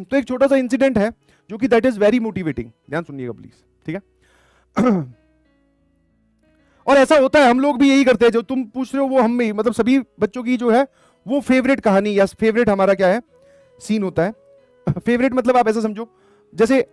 तो एक छोटा सा इंसिडेंट है जो कि दैट इज वेरी मोटिवेटिंग, ध्यान सुनिएगा प्लीज, ठीक है। और ऐसा होता है, हम लोग भी यही करते हैं, जो तुम पूछ रहे हो वो हम भी, मतलब सभी बच्चों की जो है वो फेवरेट कहानी या फेवरेट हमारा क्या है, सीन होता है। फेवरेट मतलब आप ऐसा समझो, जैसे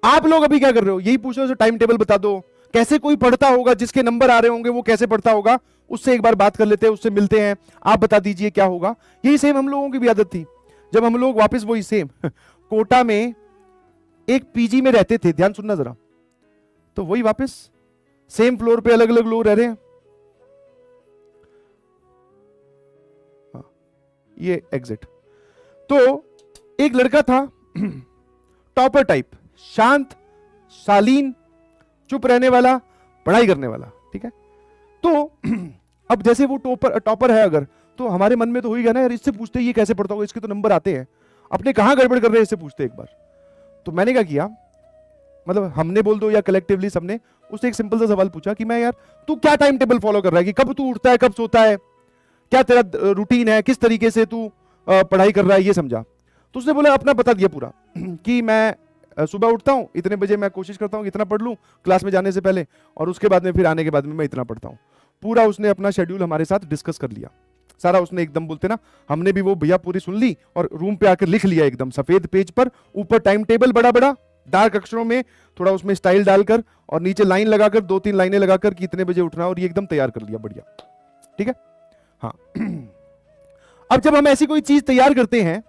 आप लोग अभी क्या कर रहे हो, यही पूछ रहे हो टाइम टेबल बता दो, कैसे कोई पढ़ता होगा जिसके नंबर आ रहे होंगे वो कैसे पढ़ता होगा, उससे एक बार बात कर लेते हैं, उससे मिलते हैं, आप बता दीजिए क्या होगा। यही सेम हम लोगों की भी आदत थी, जब हम लोग वापस वही सेम कोटा में एक पीजी में रहते थे, ध्यान सुनना जरा, तो वही वापस सेम फ्लोर पे अलग अलग लोग रह रहे हैं। ये एग्जिट, तो एक लड़का था टॉपर टाइप, शांत, शालीन, चुप रहने वाला, पढ़ाई करने वाला, ठीक है। तो अब जैसे वो टॉपर है अगर, तो हमारे मन में तो हो ही गया ना यार, इससे पूछते ये कैसे पढ़ता होगा, इसके तो नंबर आते हैं, अपने कहां गड़बड़ कर रहे हैं इससे पूछते एक बार। तो मैंने क्या किया, मतलब हमने बोल दो या कलेक्टिवली सबने उससे एक सिंपल सा सवाल पूछा कि मैं यार तू क्या टाइम टेबल फॉलो कर रहा है, कि कब तू उठता है, कब सोता है, क्या तेरा रूटीन है, किस तरीके से तू पढ़ाई कर रहा है, ये समझा। तो उसने बोला अपना बता दिया पूरा कि मैं सुबह उठता हूँ इतने बजे, मैं कोशिश करता हूँ इतना पढ़ लूँ क्लास में जाने से पहले, और उसके बाद में फिर आने के बाद में मैं इतना पढ़ता हूँ। पूरा उसने अपना शेड्यूल हमारे साथ डिस्कस कर लिया सारा, उसने एकदम बोलते ना, हमने भी वो भैया पूरी सुन ली और रूम पे आकर लिख लिया एकदम सफेद पेज पर, ऊपर टाइम टेबल बड़ा बड़ा डार्क अक्षरों में, थोड़ा उसमें स्टाइल डालकर, और नीचे लाइन लगाकर 2-3 लाइनें लगाकर कि इतने बजे उठना, और ये एकदम तैयार कर लिया बढ़िया, ठीक है। हाँ अब जब हम ऐसी कोई चीज तैयार करते हैं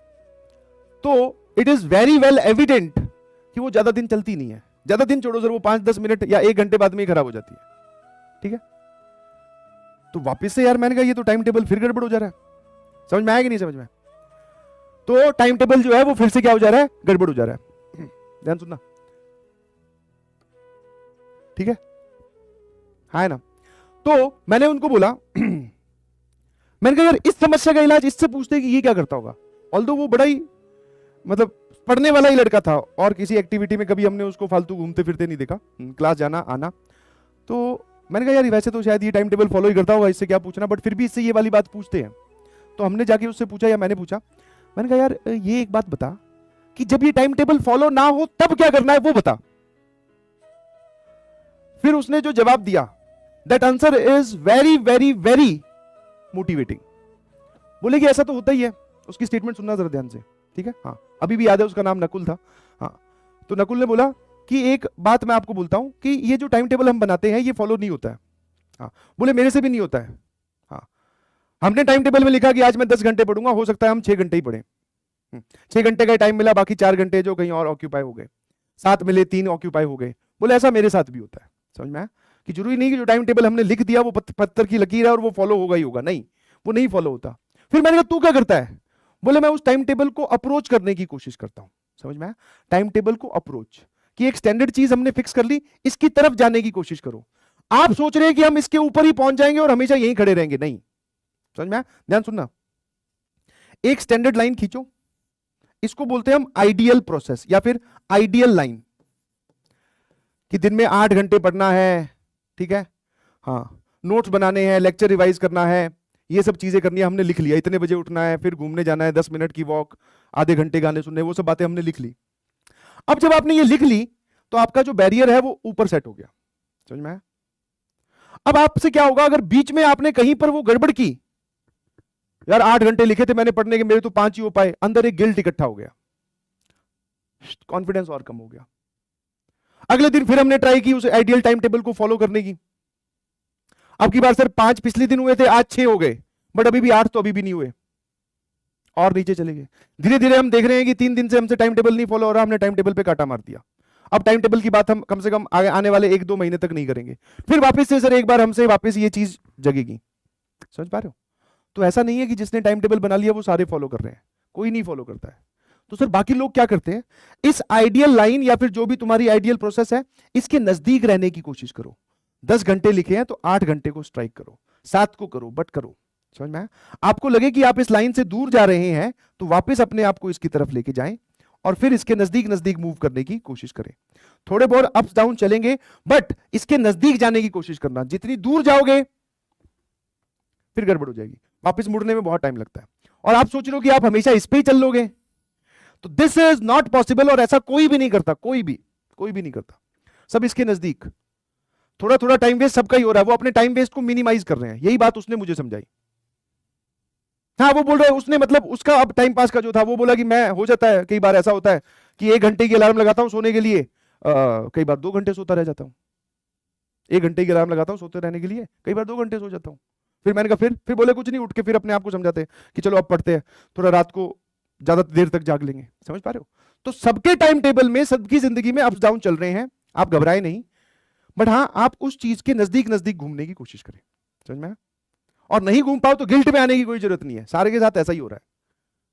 तो it is very well evident कि वो ज्यादा दिन चलती नहीं है, ज्यादा दिन छोड़ो सर, वो 5-10 मिनट या 1 घंटे बाद में ही खराब हो जाती है, ठीक है। तो वापस से यार मैंने कहा ये तो टाइम टेबल फिर गड़बड़ हो जा रहा है, समझ में आया कि नहीं समझ में, तो टाइम टेबल जो है वो फिर से क्या हो जा रहा है, गड़बड़ हो जा रहा है, ध्यान सुनना, ठीक है, हाँ है ना। तो मैंने उनको बोला मैंने कहा यार इस समस्या का इलाज इससे पूछते कि ये क्या करता होगा, ऑल्दो वो बड़ा ही मतलब पढ़ने वाला ही लड़का था, और किसी एक्टिविटी में कभी हमने उसको फालतू घूमते फिरते नहीं देखा, क्लास जाना आना। तो मैंने कहा यार वैसे तो शायद ये टाइम टेबल फॉलो ही करता होगा, इससे क्या पूछना, बट फिर भी इससे ये वाली बात पूछते हैं। तो हमने जाके उससे पूछा, या मैंने पूछा, मैंने कहा यार ये एक बात बता कि जब ये टाइम टेबल फॉलो ना हो तब क्या करना है वो बता। फिर उसने जो जवाब दिया, that answer is very very very motivating. बोले कि ऐसा तो होता ही है, उसकी स्टेटमेंट सुनना जरा ध्यान से, ठीक है। हाँ अभी भी याद है, उसका नाम नकुल था। हाँ तो नकुल ने बोला कि एक बात मैं आपको बोलता हूं कि ये जो टाइम टेबल हम बनाते हैं ये फॉलो नहीं होता है। हाँ बोले मेरे से भी नहीं होता है। हाँ हमने टाइम टेबल में लिखा कि आज मैं 10 घंटे पढ़ूंगा, हो सकता है हम 6 घंटे ही पढ़े, 6 घंटे का टाइम मिला, बाकी 4 घंटे जो कहीं और ऑक्यूपाई हो गए, 7 मिले 3 ऑक्यूपाई हो गए। बोले ऐसा मेरे साथ भी होता है, समझ में आया कि जरूरी नहीं कि जो टाइम टेबल हमने लिख दिया वो पत्थर की लकीर है और वो फॉलो होगा ही होगा, नहीं वो नहीं फॉलो होता। फिर मैंने कहा तू क्या करता है, बोले मैं उस टाइम टेबल को अप्रोच करने की कोशिश करता हूं, समझ में आया, टाइम टेबल को अप्रोच, कि एक स्टैंडर्ड चीज हमने फिक्स कर ली, इसकी तरफ जाने की कोशिश करो। आप सोच रहे हैं कि हम इसके ऊपर ही पहुंच जाएंगे और हमेशा यहीं खड़े रहेंगे, नहीं, समझ में आया, ध्यान सुनना, एक स्टैंडर्ड लाइन खींचो, इसको बोलते हैं हम आइडियल प्रोसेस या फिर आइडियल लाइन, कि दिन में 8 घंटे पढ़ना है, ठीक है, हाँ नोट्स बनाने हैं, लेक्चर रिवाइज करना है, ये सब चीजें करनी है, हमने लिख लिया, इतने बजे उठना है, फिर घूमने जाना है, 10 मिनट की वॉक, आधे घंटे गाने सुनने, वो सब बातें हमने लिख ली। अब जब आपने ये लिख ली तो आपका जो बैरियर है वो ऊपर सेट हो गया, समझ में आया। अब आपसे क्या होगा अगर बीच में आपने कहीं पर वो गड़बड़ की, यार 8 घंटे लिखे थे मैंने पढ़ने के, मेरे तो 5 ही हो पाए, अंदर एक गिल्ट इकट्ठा हो गया, कॉन्फिडेंस और कम हो गया। अगले दिन फिर हमने ट्राई की उस आइडियल टाइम टेबल को फॉलो करने की, अब की बार सर 5 पिछले दिन हुए थे, आज 6 हो गए, बट अभी भी 8 तो अभी भी नहीं हुए, और नीचे चले गए। धीरे धीरे हम देख रहे हैं कि 3 दिन से हमसे टाइम टेबल नहीं फॉलो हो रहा, हमने टाइम टेबल पे काटा मार दिया। अब टाइम टेबल की बात हम कम से कम आने वाले 1-2 महीने तक नहीं करेंगे, फिर वापस से सर एक बार हमसे वापस ये चीज जगेगी, समझ पा रहे हो। तो ऐसा नहीं है कि जिसने टाइम टेबल बना लिया वो सारे फॉलो कर रहे हैं, कोई नहीं फॉलो करता है। तो सर बाकी लोग क्या करते हैं, इस आइडियल लाइन या फिर जो भी तुम्हारी आइडियल प्रोसेस है इसके नजदीक रहने की कोशिश करो। 10 घंटे लिखे हैं तो 8 घंटे को स्ट्राइक करो, 7 को करो, बट करो, समझ में आया। आपको लगे कि आप इस लाइन से दूर जा रहे हैं तो वापस अपने आप को इसकी तरफ लेके जाएं और फिर इसके नजदीक नजदीक मूव करने की कोशिश करें। थोड़े बहुत अप्स डाउन चलेंगे बट इसके नजदीक जाने की कोशिश करना, जितनी दूर जाओगे फिर गड़बड़ हो जाएगी, वापस मुड़ने में बहुत टाइम लगता है। और आप सोच रहे हो कि आप हमेशा इस पे ही चल लोगे तो दिस इज नॉट पॉसिबल, और ऐसा कोई भी नहीं करता, कोई भी नहीं करता। सब इसके नजदीक थोड़ा थोड़ा टाइम वेस्ट सबका ही हो रहा है, वो अपने टाइम वेस्ट को मिनिमाइज कर रहे हैं। यही बात उसने मुझे समझाई। हाँ, वो बोल रहा है, उसने मतलब उसका अब टाइम पास का जो था वो बोला कि मैं, हो जाता है कई बार ऐसा होता है कि 1 घंटे की अलार्म लगाता हूं सोने के लिए, कई बार 2 घंटे सोता रह जाता हूं। 1 घंटे की अलार्म लगाता हूं सोते रहने के लिए, कई बार 2 घंटे सो जाता हूं। फिर मैंने कहा फिर बोले कुछ नहीं, उठ के फिर अपने आप को समझाते हैं कि चलो अब पढ़ते हैं, थोड़ा रात को ज्यादा देर तक जाग लेंगे। समझ पा रहे हो? तो सबके टाइम टेबल में, सबकी जिंदगी में अप्स डाउन चल रहे हैं, आप घबराए नहीं। बट हाँ, आप उस चीज के नजदीक नजदीक घूमने की कोशिश करें। समझ में आया? और नहीं घूम पाओ तो गिल्ट में आने की कोई जरूरत नहीं है, सारे के साथ ऐसा ही हो रहा है,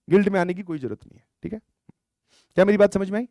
गिल्ट में आने की कोई जरूरत नहीं है। ठीक है? क्या मेरी बात समझ में आई?